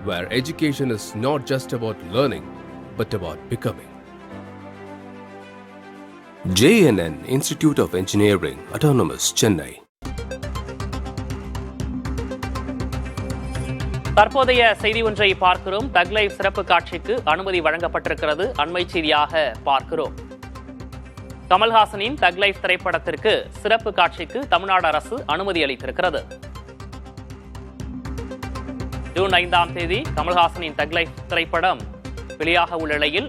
where education is not just about learning, but about becoming. JNN Institute of Engineering, Autonomous, Chennai. தற்போதைய செய்தி ஒன்றை பார்க்கிறோம். தக் life சிறப்பு காட்சிக்கு அனுமதி வழங்கப்பட்டிருக்கிறது. அண்மை செய்தியாக பார்க்கிறோம். கமல்ஹாசனின் தக் லைஃப் திரைப்படத்திற்கு சிறப்பு காட்சிக்கு தமிழ்நாடு அரசு அனுமதி அளித்திருக்கிறது. ஜூன் 5ஆம் தேதி கமல்ஹாசனின் தக் லைஃப் திரைப்படம் வெளியாக உள்ள நிலையில்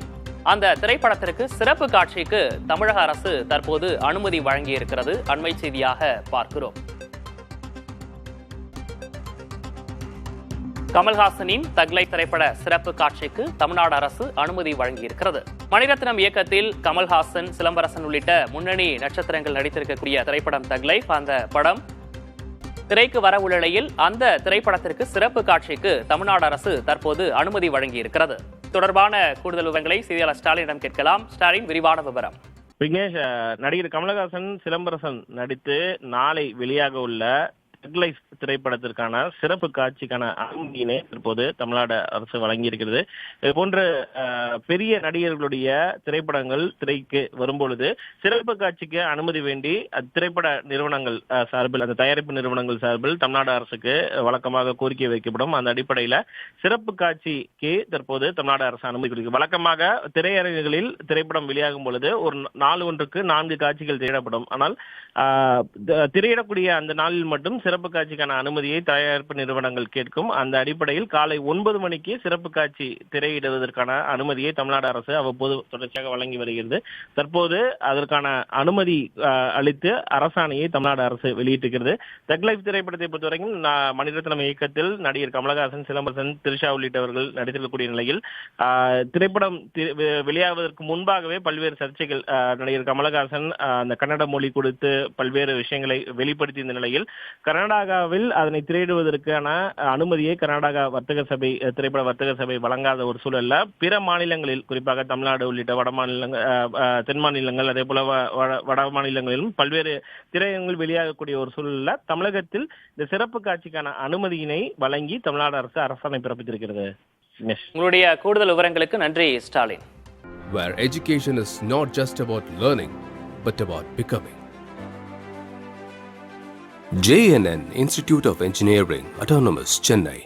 அந்த திரைப்படத்திற்கு சிறப்பு காட்சிக்கு தமிழக அரசு தற்போது அனுமதி வழங்கியிருக்கிறது. அண்மை செய்தியாக பார்க்கிறோம். கமல்ஹாசனின் தக் லைஃப் திரைப்பட சிறப்பு காட்சிக்கு தமிழ்நாடு அரசு அனுமதி வழங்கியிருக்கிறது. மணிரத்னம் இயக்கத்தில் கமல்ஹாசன், சிலம்பரசன் உள்ளிட்ட முன்னணி நட்சத்திரங்கள் நடித்திருக்கக்கூடிய திரைப்படம் தக் லைஃப். அந்த படம் திரைக்கு வர உள்ள நிலையில் அந்த திரைப்படத்திற்கு சிறப்பு காட்சிக்கு தமிழ்நாடு அரசு தற்போது அனுமதி வழங்கியிருக்கிறது. தொடர்பான கூடுதல் விவரங்களை செய்தியாளர் ஸ்டாலினிடம் கேட்கலாம். ஸ்டாலின், விரிவான விவரம். விக்னேஷ், நடிகர் கமலஹாசன், சிலம்பரசன் நடித்து நாளை வெளியாக உள்ள தக் லைஃப் திரைப்படத்திற்கான சிறப்பு காட்சிக்கான அனுமதியினை தற்போது தமிழ்நாடு அரசு வழங்கியிருக்கிறது. இது போன்ற பெரிய நடிகர்களுடைய திரைப்படங்கள் திரைக்கு வரும்பொழுது சிறப்பு காட்சிக்கு அனுமதி வேண்டி திரைப்பட நிறுவனங்கள் சார்பில், அந்த தயாரிப்பு நிறுவனங்கள் சார்பில் தமிழ்நாடு அரசுக்கு வழக்கமாக கோரிக்கை வைக்கப்படும். அந்த அடிப்படையில் சிறப்பு காட்சிக்கு தற்போது தமிழ்நாடு அரசு அனுமதி கொடுக்கும். வழக்கமாக திரையரங்குகளில் திரைப்படம் வெளியாகும் பொழுது ஒரு நாள் ஒன்றுக்கு 4 காட்சிகள் திரையிடப்படும். ஆனால் திரையிடக்கூடிய அந்த நாளில் மட்டும் சிறப்பு காட்சிக்கான அனுமதியை தயாரிப்பு நிறுவனங்கள் கேட்கும். அந்த அடிப்படையில் காலை 9 மணிக்கு சிறப்பு காட்சி திரையிடுவதற்கான அனுமதியை தமிழ்நாடு அரசு அவ்வப்போது தொடர்ச்சியாக வழங்கி வருகிறது. தற்போது அதற்கான அனுமதி அளித்து அரசாணையை தமிழ்நாடு அரசு வெளியிட்டிருக்கிறது. தக் லைஃப் திரைப்படத்தை பொறுத்தவரைக்கும் மணிரத்னம் இயக்கத்தில் நடிகர் கமலஹாசன், சிலம்பரசன், திரிஷா உள்ளிட்டவர்கள் நடித்திருக்கக்கூடிய நிலையில் திரைப்படம் வெளியாவதற்கு முன்பாகவே பல்வேறு சர்ச்சைகள், நடிகர் கமலஹாசன் அந்த கன்னட மொழி கொடுத்து பல்வேறு விஷயங்களை வெளிப்படுத்திய நிலையில் கர்நாடகாவில் அதனை திரையிடுவதற்கான அனுமதியை கர்நாடகா வர்த்தக சபை, திரைப்பட வர்த்தக சபை வழங்காத ஒரு சூழல்ல பிற மாநிலங்களில், குறிப்பாக தமிழ்நாடு உள்ளிட்ட வட மாநிலங்கள், தென் மாநிலங்கள், அதே போல வட மாநிலங்களிலும் பல்வேறு திரையரங்குகள் வெளியாகக்கூடிய ஒரு சூழல்ல தமிழகத்தில் இந்த சிறப்பு காட்சிக்கான அனுமதியினை வழங்கி தமிழ்நாடு அரசு அரசாணை பிறப்பித்திருக்கிறது. உங்களுடைய கூடுதல் விவரங்களுக்கு நன்றி Stalin. Where education is not just about learning, but about becoming. JNN Institute of Engineering, Autonomous, Chennai.